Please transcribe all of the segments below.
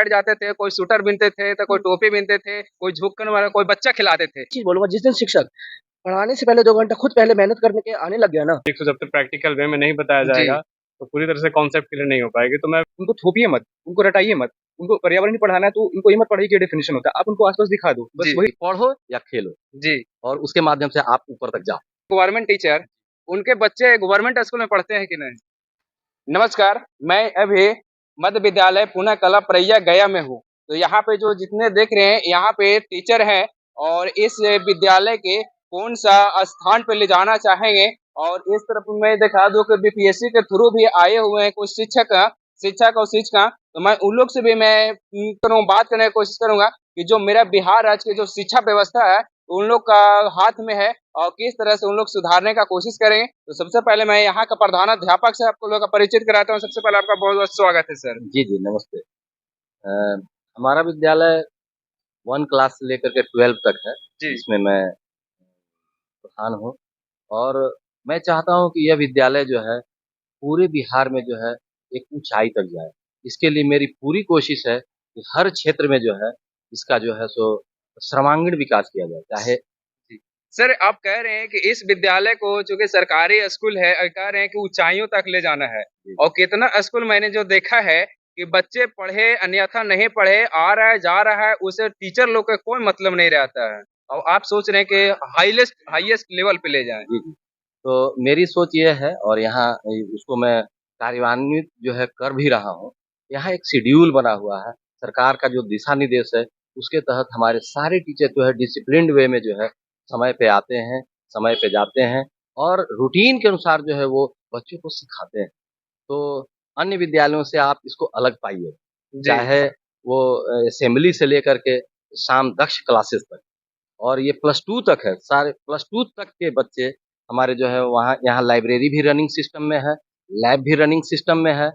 बैठ जाते थे, कोई स्वेटर बिनते थे, तो कोई टोपी बिनते थे, कोई झुक्कन वाला, कोई बच्चा खिलाते थे। चीज़ बोलूँगा, जिस दिन शिक्षक पढ़ाने से पहले 2 घंटा खुद पहले मेहनत करने के आने लग गया ना, तो जब तक प्रैक्टिकल वे में नहीं बताया जी। जाएगा तो पूरी तरह से कॉन्सेप्ट क्लियर नहीं हो पाएगी। तो मैं उनको थोपिए मत, उनको रटाइए मत, उनको पर्यावरण ही पढ़ाना है तो उनको ये मत पढ़ाइए कि डेफिनेशन होता है, आप उनको आसपास दिखा दो, बस जी। वही पढ़ो या खेलो जी। और उसके माध्यम से आप ऊपर तक जाओ। गवर्नमेंट टीचर, उनके बच्चे गवर्नमेंट स्कूल में पढ़ते हैं कि नहीं? नमस्कार, मैं अभी मध्य विद्यालय पुनः कला परैया गया में हूँ। तो यहाँ पे जो जितने देख रहे हैं, यहाँ पे टीचर हैं और इस विद्यालय के कौन सा स्थान पे ले जाना चाहेंगे। और इस तरफ मैं दिखा दूं कि बीपीएससी के थ्रू भी आए हुए हैं कुछ शिक्षक और शिक्षिका। तो मैं उन लोग से भी मैं बात करने की कोशिश करूंगा कि जो मेरा बिहार राज्य की जो शिक्षा व्यवस्था है उन लोग का हाथ में है और किस तरह से उन लोग सुधारने का कोशिश करेंगे। तो सबसे पहले मैं यहाँ का प्रधानाध्यापक से आपको लोगों का परिचित कराता हूँ। सबसे पहले आपका बहुत बहुत स्वागत है सर। जी, जी, नमस्ते। हमारा विद्यालय 1 क्लास से लेकर के 12 तक है, जी। जिसमें मैं प्रधान हूँ और मैं चाहता हूँ कि यह विद्यालय जो है, पूरे बिहार में जो है, एक ऊँचाई तक जाए। इसके लिए मेरी पूरी कोशिश है कि हर क्षेत्र में जो है, इसका जो है सो सर्वांगीण विकास किया जाए, चाहे सर आप कह रहे हैं कि इस विद्यालय को चूंकि सरकारी स्कूल है और कह रहे हैं कि ऊंचाइयों तक ले जाना है। और कितना स्कूल मैंने जो देखा है कि बच्चे पढ़े अन्यथा नहीं पढ़े, आ रहा है जा रहा है, उसे टीचर लोग का कोई मतलब नहीं रहता है और आप सोच रहे हैं कि हाईएस्ट लेवल पे ले जाएं। जी, जी। तो मेरी सोच ये है और यहाँ उसको मैं कार्यान्वित जो है कर भी रहा हूँ। यहाँ एक शेड्यूल बना हुआ है, सरकार का जो दिशा निर्देश है, उसके तहत हमारे सारे टीचर जो है डिसिप्लिन्ड वे में जो है समय पे आते हैं, समय पे जाते हैं और रूटीन के अनुसार जो है वो बच्चों को सिखाते हैं। तो अन्य विद्यालयों से आप इसको अलग पाइए, जी। चाहे वो असेंबली से लेकर के शाम दक्ष क्लासेस तक और ये +2 तक है, सारे +2 तक के बच्चे हमारे जो है वहाँ यहाँ लाइब्रेरी भी रनिंग सिस्टम में है, लैब भी रनिंग सिस्टम में है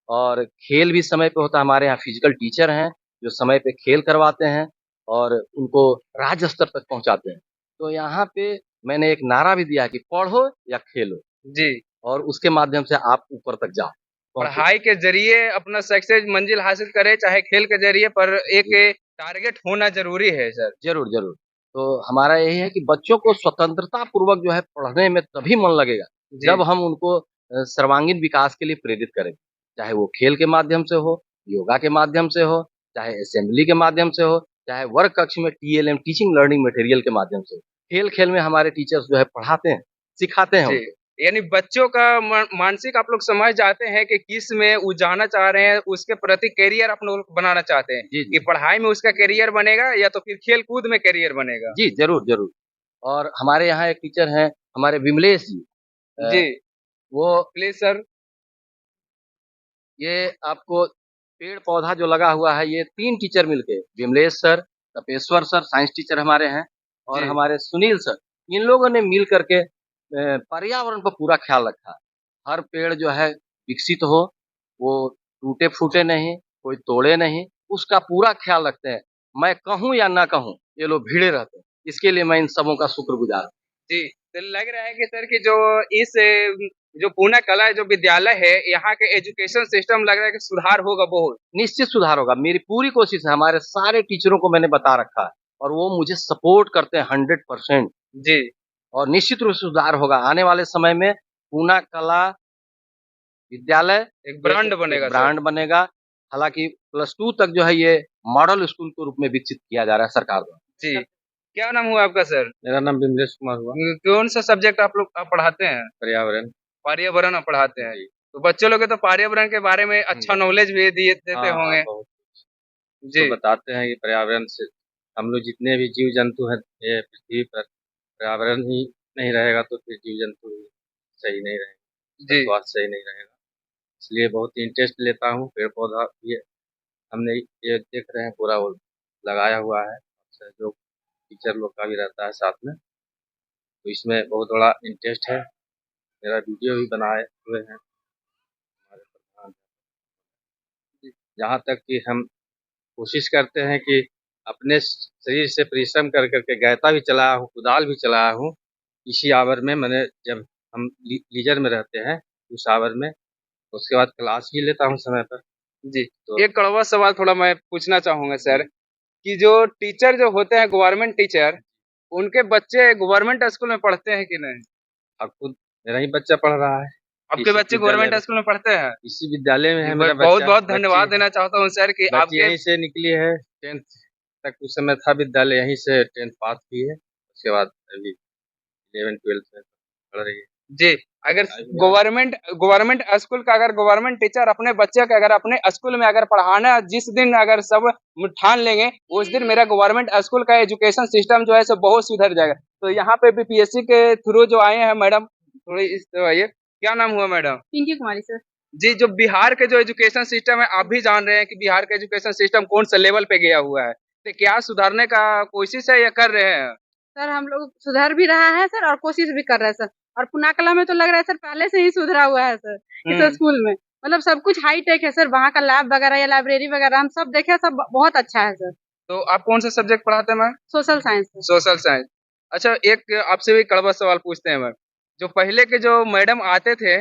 और खेल भी समय पे होता है। हमारे यहाँ फिजिकल टीचर हैं, जो समय पे खेल करवाते हैं और उनको राज्य स्तर तक पहुँचाते हैं। तो यहाँ पे मैंने एक नारा भी दिया है कि पढ़ो या खेलो जी। और उसके माध्यम से आप ऊपर तक जाओ। पहुँचो। पढ़ाई के जरिए अपना सक्सेस मंजिल हासिल करे, चाहे खेल के जरिए, पर एक टारगेट होना जरूरी है सर। ज़रूर, ज़रूर। तो हमारा यही है कि बच्चों को स्वतंत्रता पूर्वक जो है पढ़ने में तभी मन लगेगा, जी। जब हम उनको सर्वांगीण विकास के लिए प्रेरित करें। चाहे वो खेल के माध्यम से हो, योगा के माध्यम से हो, चाहे असेंबली के माध्यम से हो, चाहे वर्ग कक्ष में टीएलएम टीचिंग लर्निंग मटेरियल के माध्यम से हो। खेल-खेल में हमारे टीचर्स जो है पढ़ाते हैं, सिखाते हैं जी। उनको। यानी बच्चों का मानसिक आप लोग समझ जाते हैं कि किस में वो जाना चाह रहे हैं, उसके प्रति करियर आप लोग बनाना चाहते हैं जी, जी। कि पढ़ाई में उसका करियर बनेगा या तो फिर खेल कूद में करियर बनेगा। जी, ज़रूर, ज़रूर। और हमारे यहाँ एक टीचर हैं, हमारे विमलेश जी। जी। वो प्लीज सर। ये आपको पेड़-पौधा जो लगा हुआ है, ये 3 टीचर मिलके Vimlesh sir, Tapeshwar sir science teacher हमारे हैं और जी। हमारे सुनील सर, इन लोगों ने मिल कर के पर्यावरण पर पूरा ख्याल रखा है। हर पेड़ जो है विकसित हो, वो टूटे-फूटे नहीं, कोई तोड़े नहीं, उसका पूरा ख्याल रखते हैं। मैं कहूँ या ना कहूँ, ये लोग भिड़े रहते हैं। इसके लिए मैं इन सबों का शुक्रगुज़ार हूँ। जी। तो लग रहा है कि सर कि जो इस जो पूना कला जो विद्यालय है, यहाँ के एजुकेशन सिस्टम लग रहा है कि सुधार होगा बहुत। निश्चित सुधार होगा, मेरी पूरी कोशिश है, हमारे सारे टीचरों को मैंने बता रखा है और वो मुझे सपोर्ट करते हैं 100%। जी। और निश्चित रूप से सुधार होगा। आने वाले समय में पूना कला विद्यालय एक ब्रांड बनेगा एक सर। ब्रांड बनेगा। हालाँकि +2 तक जो है ये मॉडल स्कूल के रूप में विकसित किया जा रहा है सरकार द्वारा। जी। क्या नाम हुआ आपका सर? मेरा नाम विमलेश कुमार हुआ। कौन सा सब्जेक्ट आप पढ़ाते हैं? पर्यावरण। पर्यावरण आप पढ़ाते हैं। जी। तो बच्चे लोग को तो पर्यावरण के बारे में अच्छा नॉलेज भी देते हाँ, होंगे। बहुत जी। तो बताते हैं कि पर्यावरण से हम लोग जितने भी जीव जंतु हैं ये पृथ्वी पर, पर्यावरण ही नहीं रहेगा तो फिर जीव जंतु भी सही नहीं रहेगा, उसका जी। स्वास्थ्य सही नहीं रहेगा। इसलिए बहुत इंटरेस्ट लेता हूँ पेड़ पौधा ये हमने ये देख रहे हैं पूरा वो लगाया हुआ है, जो टीचर लोग का भी रहता है साथ में, तो इसमें बहुत बड़ा इंटरेस्ट है। मेरा वीडियो भी बनाए हुए हैं हमारे प्रधान। जहाँ तक कि हम कोशिश करते हैं कि अपने शरीर से परिश्रम कर करके गैता भी चलाया हूँ, कुदाल भी चलाया हूँ। इसी आवर में मैंने जब हम लीजर में रहते हैं उस आवर में, उसके बाद क्लास भी लेता हूँ समय पर। जी तो एक कड़वा सवाल थोड़ा मैं पूछना चाहूंगा सर कि जो टीचर जो होते हैं गवर्नमेंट टीचर उनके बच्चे गवर्नमेंट स्कूल में पढ़ते हैं कि नहीं? अब खुद मेरा ही बच्चा पढ़ रहा है आपके इसी बच्चे विद्यालय गवर्नमेंट में। स्कूल में पढ़ते हैं? इसी विद्यालय में जी, है मेरा बहुत बच्चा। बहुत बच्ची धन्यवाद देना चाहता हूँ सर कि बच्ची आपके यहीं से निकली है। 10th तक उस समय था विद्यालय, यहीं से 10th पास की है। उसके बाद अभी 11 12th में पढ़ रही है। जी अगर अभी गवर्नमेंट गवर्नमेंट स्कूल का अगर गवर्नमेंट टीचर अपने बच्चे का अगर अपने स्कूल में अगर पढ़ाना जिस दिन अगर सब ठान लेंगे उस दिन मेरा गवर्नमेंट स्कूल का एजुकेशन सिस्टम जो है सो बहुत सुधर जाएगा। तो यहाँ पे बीपीएससी के थ्रू जो आए हैं मैडम थोड़ी इस आइए, क्या नाम हुआ मैडम? पिंकी कुमारी सर। जी जो बिहार के जो एजुकेशन सिस्टम है आप भी जान रहे हैं कि बिहार का एजुकेशन सिस्टम कौन सा लेवल पे गया हुआ है, तो क्या सुधारने का कोशिश है या कर रहे हैं? सर हम लोग सुधर भी रहा है सर और कोशिश भी कर रहे हैं सर। और पुनाकला में तो लग रहा है सर पहले से ही सुधरा हुआ है सर इस स्कूल में। मतलब सब कुछ हाई टेक है सर, वहाँ का लैब वगैरह या लाइब्रेरी वगैरह हम सब देखे, सब बहुत अच्छा है सर। तो आप कौन सा सब्जेक्ट पढ़ाते हैं ma'am? Social science sir. Social science. अच्छा एक आपसे भी कड़वा सवाल पूछते हैं मैम, जो पहले के जो मैडम आते थे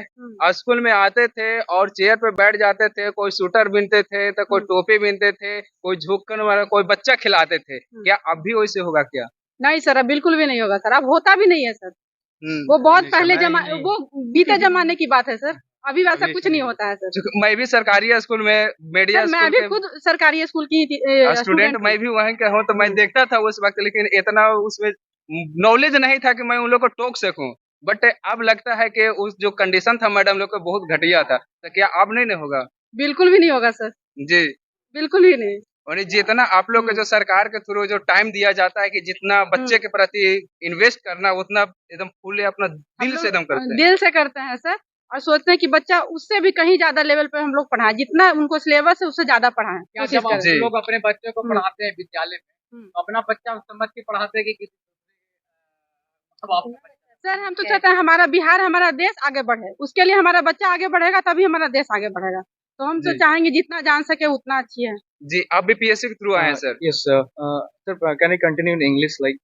स्कूल में आते थे और चेयर पे बैठ जाते थे, कोई स्वेटर बीनते थे तो कोई टोपी बीनते थे, कोई झुककर वाला कोई बच्चा खिलाते थे, क्या अब भी वैसे होगा क्या? नहीं सर, अब बिल्कुल भी नहीं होगा सर, अब होता भी नहीं है सर। वो बहुत पहले वो बीते जमाने की बात है सर, अभी वैसा कुछ नहीं होता है सर। मैं भी सरकारी स्कूल में मीडिया सर मैं स्कूल अभी के खुद सरकारी स्कूल की स्टूडेंट स्टूडेंट मैं भी वहीं का हूँ तो मैं देखता था उस वक्त, लेकिन इतना उसमें नॉलेज नहीं था कि मैं उन लोग को टोक सकूं। बट अब लगता है कि उस जो कंडीशन था मैडम लोग का बहुत घटिया था, तो क्या अब नहीं होगा? बिल्कुल भी नहीं होगा सर, जी बिल्कुल भी नहीं। और जितना आप लोग के जो सरकार के थ्रू जो टाइम दिया जाता है कि जितना बच्चे के प्रति इन्वेस्ट करना उतना एकदम फुल अपना दिल से एकदम करते हैं। दिल से करते हैं सर और सोचते हैं कि बच्चा उससे भी कहीं ज्यादा लेवल पे हम लोग पढ़ाएं, जितना उनको सिलेबस है उससे ज्यादा पढ़ाएं। जब आप जी। लोग अपने बच्चों को पढ़ाते हैं विद्यालय में तो अपना बच्चा समझ के पढ़ाते हैं कि सर हम तो चाहते हैं हमारा बिहार हमारा देश आगे बढ़े, उसके लिए हमारा बच्चा आगे बढ़ेगा तभी हमारा देश आगे बढ़ेगा। तो हम तो चाहेंगे जितना जान सके उतना अच्छी है। जी आप भी पीएससी के थ्रू आए हैं sir? Yes, sir. Sir, can I continue in English? Like,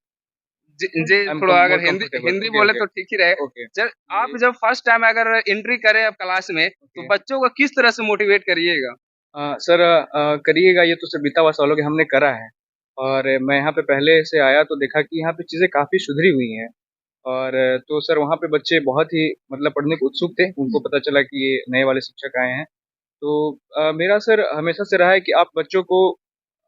जी I'm थोड़ा more अगर हिंदी comfortable. हिंदी Okay, बोले okay. तो ठीक ही रहे। Okay. सर आप जब फर्स्ट टाइम अगर एंट्री करें अब क्लास में तो Okay. बच्चों को किस तरह से मोटिवेट करिएगा? सर करिएगा, ये तो सर बीता हुआ सालों के हमने करा है। और मैं यहाँ पे पहले से आया तो देखा कि यहाँ पे चीज़ें काफ़ी सुधरी हुई हैं। और तो सर वहाँ पे बच्चे बहुत ही मतलब पढ़ने को उत्सुक थे, उनको पता चला कि ये नए वाले शिक्षक आए हैं। तो मेरा सर हमेशा से रहा है कि आप बच्चों को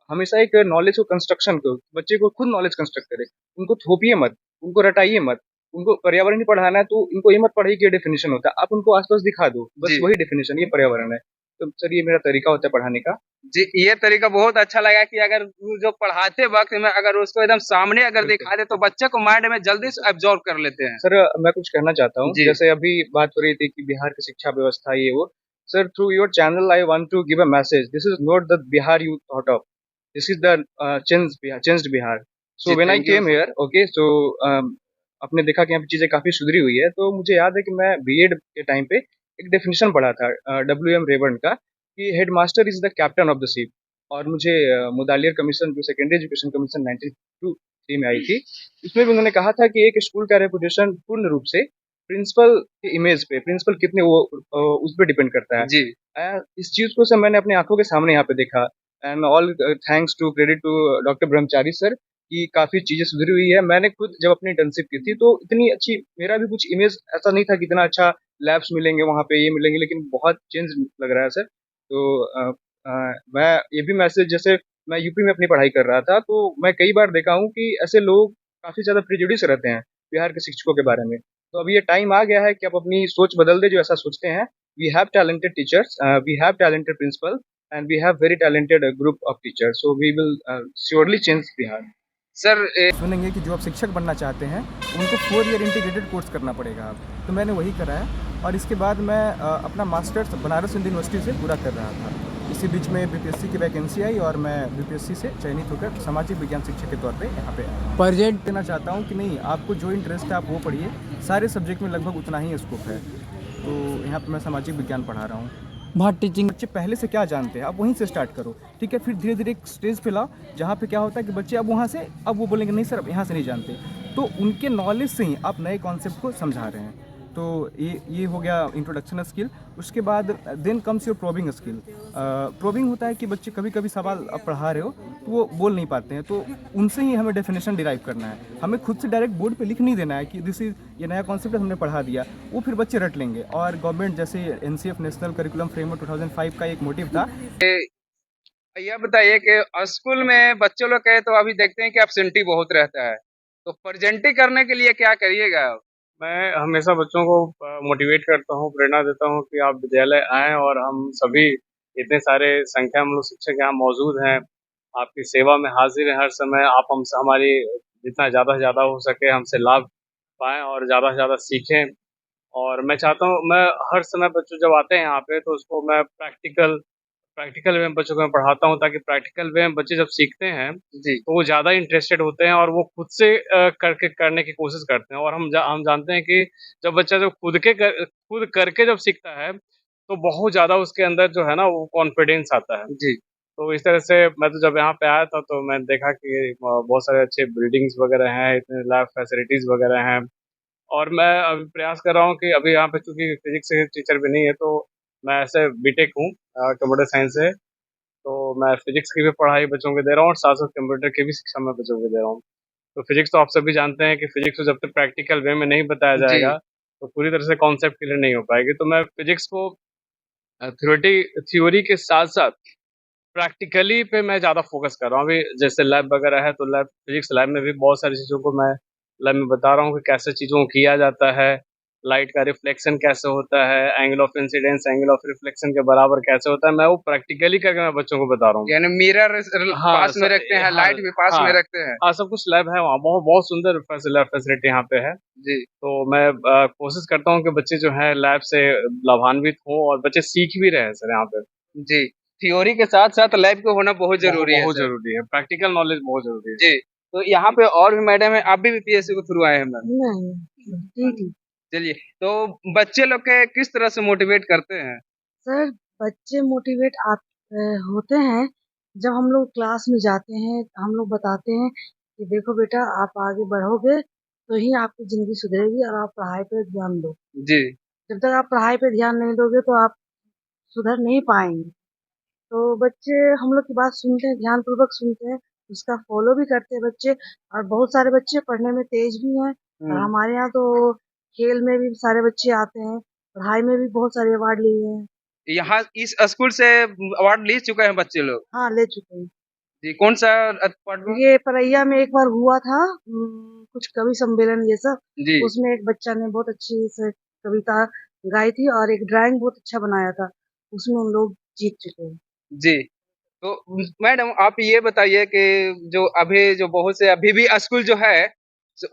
हमेशा एक नॉलेज को कंस्ट्रक्शन को बच्चे को खुद नॉलेज कंस्ट्रक्ट करें, उनको थोपिए मत, उनको रटाइए मत। उनको पर्यावरण ही पढ़ाना है तो इनको ये मत पढ़ाइए कि ये डेफिनेशन होता है, आप उनको आसपास दिखा दो, बस जी। वही डेफिनेशन, ये पर्यावरण है। तो सर ये मेरा तरीका होता है पढ़ाने का। जी ये तरीका बहुत अच्छा लगा कि अगर वो जो पढ़ाते वक्त में अगर उसको एकदम सामने अगर दिखा दे तो बच्चे को माइंड में जल्दी से एब्जॉर्ब कर लेते हैं। सर मैं कुछ कहना चाहता हूँ, जी। जैसे अभी बात हो रही थी कि बिहार की शिक्षा व्यवस्था ये वो। Sir through your channel I want to give a message, this is not the Bihar you thought of, this is the changed Bihar. So जी, when I thank you. Came here, okay, so आपने देखा कि यहाँ पे चीज़ें काफ़ी सुधरी हुई है। तो मुझे याद है कि मैं बीएड के टाइम पे एक डेफिनेशन पढ़ा था डब्ल्यू.एम. रेवंड का कि head master is the captain of the ship. और मुझे मुदालियर कमीशन जो सेकेंडरी एजुकेशन कमीशन 1993 में आई थी, उसमें भी उन्होंने कहा था कि एक स्कूल का रेपुटेशन पूर्ण रूप से प्रिंसिपल के इमेज पे, प्रिंसिपल कितने वो उस पर डिपेंड करता है। जी इस चीज़ को सर मैंने अपनी आंखों के सामने यहाँ पे देखा। And all thanks to credit to doctor Brahmachari sir कि काफ़ी चीज़ें सुधरी हुई है। मैंने खुद जब अपनी इंटर्नशिप की थी तो इतनी अच्छी मेरा भी कुछ इमेज ऐसा नहीं था कि इतना अच्छा लैब्स मिलेंगे वहाँ पे, ये मिलेंगे, लेकिन बहुत चेंज लग रहा है सर। तो मैं ये भी मैसेज, जैसे मैं यूपी में अपनी पढ़ाई कर रहा था तो मैं कई बार देखा हूँ कि ऐसे लोग काफ़ी ज़्यादा प्रेजुडिस रहते हैं बिहार के शिक्षकों के बारे में। तो अभी ये टाइम आ गया है कि आप अपनी सोच बदल दे जो ऐसा सोचते हैं। We have talented teachers, we have talented principal and we have very talented group of teachers, so we will surely change Bihar. Sir सुनेंगे कि जो आप शिक्षक बनना चाहते हैं उनको 4 ईयर इंटीग्रेटेड कोर्स करना पड़ेगा आप, तो मैंने वही करा है। और इसके बाद मैं अपना मास्टर्स बनारस हिंदू यूनिवर्सिटी से पूरा कर रहा था। इसी बीच में बीपीएससी की वैकेंसी आई और मैं बीपीएससी से चयनित होकर सामाजिक विज्ञान शिक्षक के तौर पे यहाँ पे आया। प्रेजेंट देना चाहता हूँ कि नहीं, आपको जो इंटरेस्ट है आप वो पढ़िए, सारे सब्जेक्ट में लगभग उतना ही स्कोप है। तो यहाँ पे मैं सामाजिक विज्ञान पढ़ा रहा हूँ। वहाँ टीचिंग बच्चे पहले से क्या जानते हैं आप वहीं से स्टार्ट करो, ठीक है। फिर धीरे धीरे एक स्टेज पे लाओ जहाँ पे क्या होता है कि बच्चे अब वहाँ से अब वो बोलेंगे नहीं सर अब यहाँ से नहीं जानते, तो उनके नॉलेज से ही आप नए कॉन्सेप्ट को समझा रहे हैं। तो ये हो गया इंट्रोडक्शन स्किल। उसके बाद then comes your probing skill. Probing होता है कि बच्चे कभी कभी सवाल आप पढ़ा रहे हो तो वो बोल नहीं पाते हैं, तो उनसे ही हमें डेफिनेशन डिराइव करना है। हमें खुद से डायरेक्ट बोर्ड पे लिख नहीं देना है कि दिस इज ये नया कॉन्सेप्ट हमने पढ़ा दिया, वो फिर बच्चे रट लेंगे। और गवर्नमेंट जैसे NCF नेशनल करिकुलम फ्रेमवर्क 2005 का एक मोटिव था। यह बताइए कि स्कूल में बच्चे लोग कहे तो अभी देखते हैं कि एब्सेंटी बहुत रहता है, तो प्रेजेंटी करने के लिए क्या करिएगा आप? मैं हमेशा बच्चों को मोटिवेट करता हूँ, प्रेरणा देता हूँ कि आप विद्यालय आएँ और हम सभी इतने सारे संख्या में हम लोग शिक्षक यहाँ मौजूद हैं, आपकी सेवा में हाजिर हैं हर समय। आप हमसे हमारी जितना ज़्यादा से ज़्यादा हो सके हमसे लाभ पाएँ और ज़्यादा से ज़्यादा सीखें। और मैं चाहता हूँ, मैं हर समय बच्चों जब आते हैं यहाँ पे तो उसको मैं प्रैक्टिकल वे में बच्चों को मैं पढ़ाता हूँ, ताकि प्रैक्टिकल वे में बच्चे जब सीखते हैं जी तो वो ज़्यादा इंटरेस्टेड होते हैं और वो खुद से करने की कोशिश करते हैं। और हम जानते हैं कि जब बच्चा जब खुद करके जब सीखता है तो बहुत ज़्यादा उसके अंदर जो है ना वो कॉन्फिडेंस आता है। जी तो इस तरह से मैं तो जब यहाँ पे आया था तो मैंने देखा कि बहुत सारे अच्छे बिल्डिंग्स वगैरह हैं, इतने लैब फैसिलिटीज़ वगैरह हैं। और मैं अभी प्रयास कर रहा हूँ कि अभी यहाँ पे चूँकि फिजिक्स के टीचर भी नहीं है, तो मैं ऐसे बीटेक हूँ कंप्यूटर साइंस से, तो मैं फिजिक्स की भी पढ़ाई बच्चों को दे रहा हूँ और साथ-साथ कंप्यूटर की भी शिक्षा मैं बच्चों को दे रहा हूँ। तो फिजिक्स तो आप सभी जानते हैं कि फिजिक्स को जब तक प्रैक्टिकल वे में नहीं बताया जी जाएगा, तो पूरी तरह से कॉन्सेप्ट क्लियर नहीं हो पाएगी। तो मैं फिजिक्स को थ्योरी के साथ-साथ प्रैक्टिकली पे मैं ज़्यादा फ़ोकस कर रहा हूँ। अभी जैसे लैब वगैरह है, तो फिजिक्स लैब में भी बहुत सारी चीज़ों को मैं लैब में बता रहा हूँ कि कैसे चीज़ों को किया जाता है, लाइट का रिफ्लेक्शन कैसे होता है, angle of incidence, angle of reflection के बराबर कैसे होता है, मैं वो प्रैक्टिकली करके मैं बच्चों को बता रहा हूँ। यानी मिरर हाँ, पास में रखते हैं, लाइट भी पास में रखते हैं। हाँ, सब कुछ लैब है वहाँ, बहुत बहुत सुंदर लैब फैसिलिटी यहाँ पे है। जी तो मैं कोशिश करता हूँ कि बच्चे जो हैं लैब से लाभान्वित हों और बच्चे सीख भी रहे हैं सर यहाँ पे। जी थ्योरी के साथ साथ लैब को होना बहुत जरूरी है बहुत सर। ज़रूरी है, प्रैक्टिकल नॉलेज बहुत ज़रूरी है। जी तो यहाँ पे और भी मैडम है, आप भी बीपीएससी को थ्रू आए हैं मैम? नहीं, ठीक है। चलिए, तो बच्चे लोग के किस तरह से मोटिवेट करते हैं? सर, बच्चे मोटिवेट होते हैं जब हम लोग क्लास में जाते हैं, हम लोग बताते हैं कि देखो बेटा आप आगे बढ़ोगे तो ही आपकी ज़िंदगी सुधरेगी और आप पढ़ाई पे ध्यान दो। जी जब तक आप पढ़ाई पे ध्यान नहीं दोगे तो आप सुधर नहीं पाएँगे। तो बच्चे हम लोग की बात सुनते हैं, ध्यानपूर्वक सुनते हैं, उसका फ़ॉलो भी करते हैं बच्चे। और बहुत सारे बच्चे पढ़ने में तेज़ भी हैं और हमारे यहाँ तो खेल में भी सारे बच्चे आते हैं, पढ़ाई में भी बहुत सारे अवार्ड लिए हैं। यहाँ इस स्कूल से अवार्ड ले चुके हैं बच्चे लोग? हाँ, ले चुके हैं। जी कौन सा अवार्ड में? ये परैया में एक बार हुआ था कुछ कवि सम्मेलन ये सब, जी उसमें एक बच्चा ने बहुत अच्छी से कविता गाई थी और एक ड्राइंग बहुत अच्छा बनाया था, उसमें उन लोग जीत चुके हैं। जी तो मैडम आप ये बताइए कि जो अभी जो बहुत से अभी भी स्कूल जो है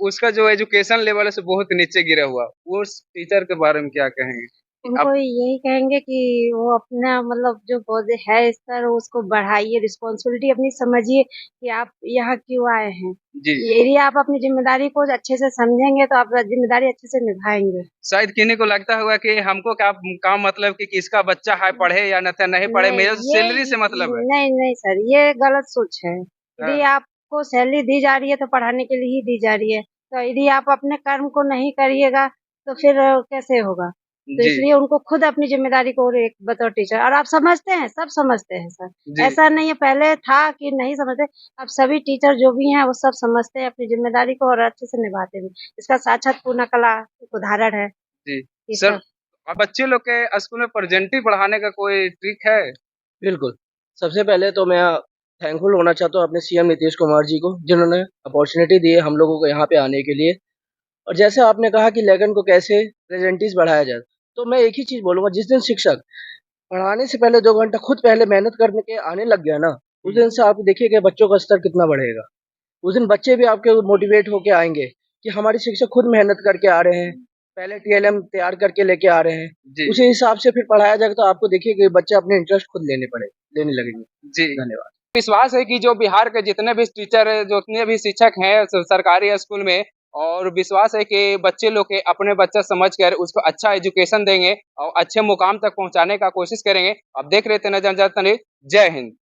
उसका जो एजुकेशन लेवल है सो बहुत नीचे गिरा हुआ, वो टीचर के बारे में क्या कहेंगे? उनको आप यही कहेंगे कि वो अपना मतलब जो पौधे है स्तर उसको बढ़ाइए, रिस्पॉन्सिबिलिटी अपनी समझिए कि आप यहाँ क्यों आए हैं। जी यदि आप अपनी जिम्मेदारी को अच्छे से समझेंगे तो आप जिम्मेदारी अच्छे से निभाएंगे। शायद किन्हीं को लगता होगा कि हमको क्या काम मतलब कि किसका बच्चा है पढ़े या नहीं पढ़े, नहीं, मेरे तो सैलरी से मतलब है। नहीं सर, ये गलत सोच है। हाँ, यदि आपको सैलरी दी जा रही है तो पढ़ाने के लिए ही दी जा रही है। तो यदि आप अपने कर्म को नहीं करिएगा तो फिर कैसे होगा? तो जी इसलिए उनको खुद अपनी ज़िम्मेदारी को एक बतौर टीचर और आप समझते हैं, सब समझते हैं सर। जी ऐसा नहीं है पहले था कि नहीं समझते, अब सभी टीचर जो भी हैं वो सब समझते हैं अपनी ज़िम्मेदारी को और अच्छे से निभाते भी। इसका साक्षात पूर्णा कला एक उदाहरण है। जी कि सर, सब अब बच्चे लोग के स्कूल में प्रेजेंटी पढ़ाने का कोई ट्रिक है? बिल्कुल। सबसे पहले तो मैं थैंकफुल होना चाहता हूँ अपने सीएम नीतीश कुमार जी को, जिन्होंने अपॉर्च्युनिटी दी है हम लोगों को यहाँ पे आने के लिए। और जैसे आपने कहा कि लेखन को कैसे प्रेजेंटीज़ बढ़ाया जाए, तो मैं एक ही चीज़ बोलूँगा, जिस दिन शिक्षक पढ़ाने से पहले 2 घंटा खुद पहले मेहनत करने के आने लग गया ना, उस दिन से आप देखिए कि बच्चों का स्तर कितना बढ़ेगा। उस दिन बच्चे भी आपके मोटिवेट होके आएँगे कि हमारे शिक्षक खुद मेहनत करके आ रहे हैं, पहले टीएलएम तैयार करके लेके आ रहे हैं। जी उसी हिसाब से फिर पढ़ाया जाएगा तो आपको देखिए कि बच्चे अपने इंटरेस्ट खुद लेने लगेंगे। जी धन्यवाद। विश्वास है कि जो बिहार के जितने भी टीचर है, जितने भी शिक्षक हैं सरकारी स्कूल में, और विश्वास है कि बच्चे लोग के अपने बच्चा समझकर उसको अच्छा एजुकेशन देंगे और अच्छे मुकाम तक पहुंचाने का कोशिश करेंगे। अब देख रहे थे नजर जय हिंद।